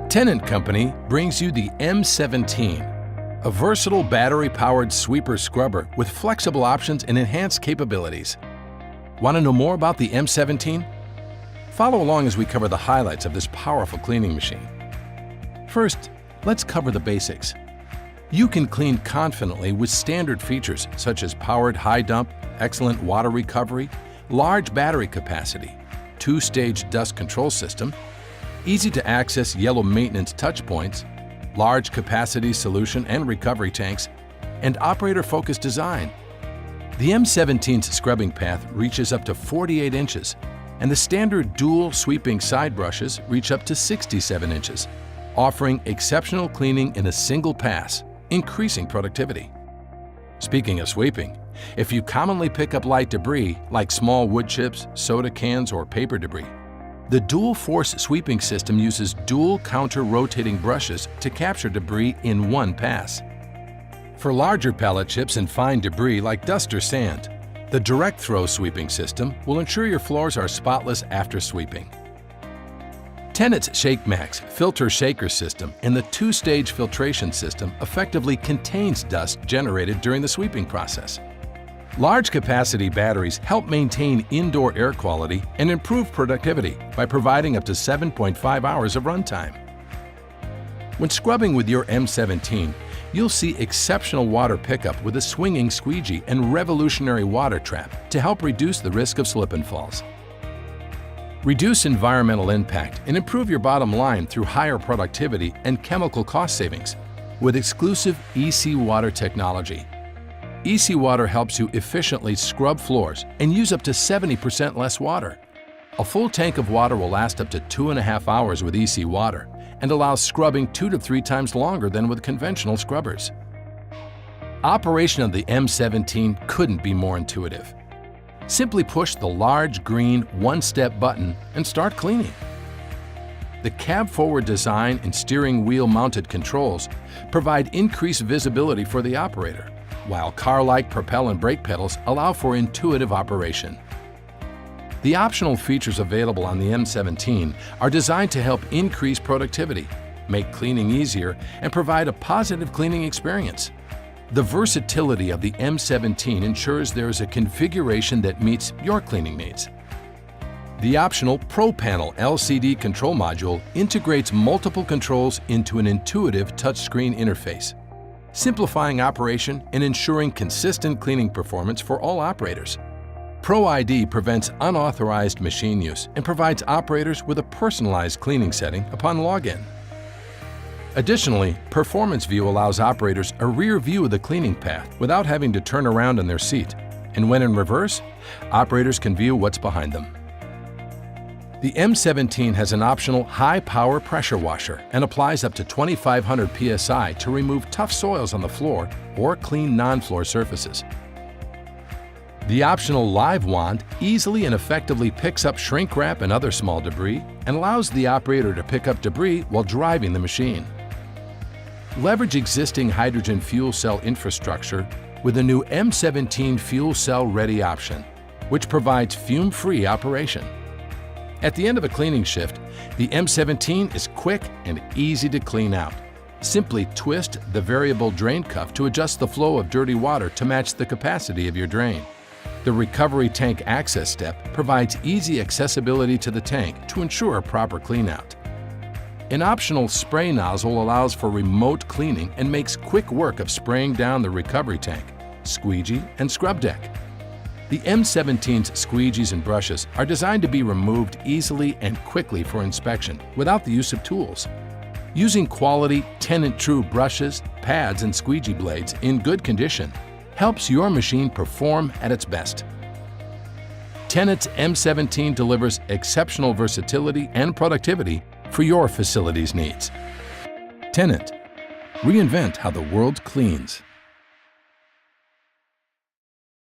Tennant Company brings you the M17, a versatile battery-powered sweeper scrubber with flexible options and enhanced capabilities. Want to know more about the M17? Follow along as we cover the highlights of this powerful cleaning machine. First, let's cover the basics. You can clean confidently with standard features such as powered high dump, excellent water recovery, large battery capacity, two-stage dust control system, easy-to-access yellow maintenance touch points, large capacity solution and recovery tanks, and operator-focused design. The M17's scrubbing path reaches up to 48 inches, and the standard dual sweeping side brushes reach up to 67 inches, offering exceptional cleaning in a single pass, increasing productivity. Speaking of sweeping, if you commonly pick up light debris like small wood chips, soda cans, or paper debris, the dual-force sweeping system uses dual counter-rotating brushes to capture debris in one pass. For larger pallet chips and fine debris like dust or sand, the direct-throw sweeping system will ensure your floors are spotless after sweeping. Tennant's ShakeMax filter shaker system and the two-stage filtration system effectively contains dust generated during the sweeping process. Large capacity batteries help maintain indoor air quality and improve productivity by providing up to 7.5 hours of runtime. When scrubbing with your M17, you'll see exceptional water pickup with a swinging squeegee and revolutionary water trap to help reduce the risk of slip and falls. Reduce environmental impact and improve your bottom line through higher productivity and chemical cost savings with exclusive Ici Water Technology. Ici Water helps you efficiently scrub floors and use up to 70% less water. A full tank of water will last up to 2.5 hours with Ici Water and allows scrubbing 2 to 3 times longer than with conventional scrubbers. Operation of the M17 couldn't be more intuitive. Simply push the large green one-step button and start cleaning. The cab-forward design and steering wheel-mounted controls provide increased visibility for the operator, while car-like propel and brake pedals allow for intuitive operation. The optional features available on the M17 are designed to help increase productivity, make cleaning easier, and provide a positive cleaning experience. The versatility of the M17 ensures there is a configuration that meets your cleaning needs. The optional Pro Panel LCD control module integrates multiple controls into an intuitive touchscreen interface, simplifying operation and ensuring consistent cleaning performance for all operators. Pro ID prevents unauthorized machine use and provides operators with a personalized cleaning setting upon login. Additionally, Performance View allows operators a rear view of the cleaning path without having to turn around in their seat, and when in reverse, operators can view what's behind them. The M17 has an optional high-power pressure washer and applies up to 2,500 psi to remove tough soils on the floor or clean non-floor surfaces. The optional Live Wand easily and effectively picks up shrink wrap and other small debris and allows the operator to pick up debris while driving the machine. Leverage existing hydrogen fuel cell infrastructure with the new M17 Fuel Cell Ready option, which provides fume-free operation. At the end of a cleaning shift, the M17 is quick and easy to clean out. Simply twist the variable drain cuff to adjust the flow of dirty water to match the capacity of your drain. The recovery tank access step provides easy accessibility to the tank to ensure a proper cleanout. An optional spray nozzle allows for remote cleaning and makes quick work of spraying down the recovery tank, squeegee, and scrub deck. The M17's squeegees and brushes are designed to be removed easily and quickly for inspection without the use of tools. Using quality Tennant True brushes, pads, and squeegee blades in good condition helps your machine perform at its best. Tennant's M17 delivers exceptional versatility and productivity for your facility's needs. Tennant, reinvent how the world cleans.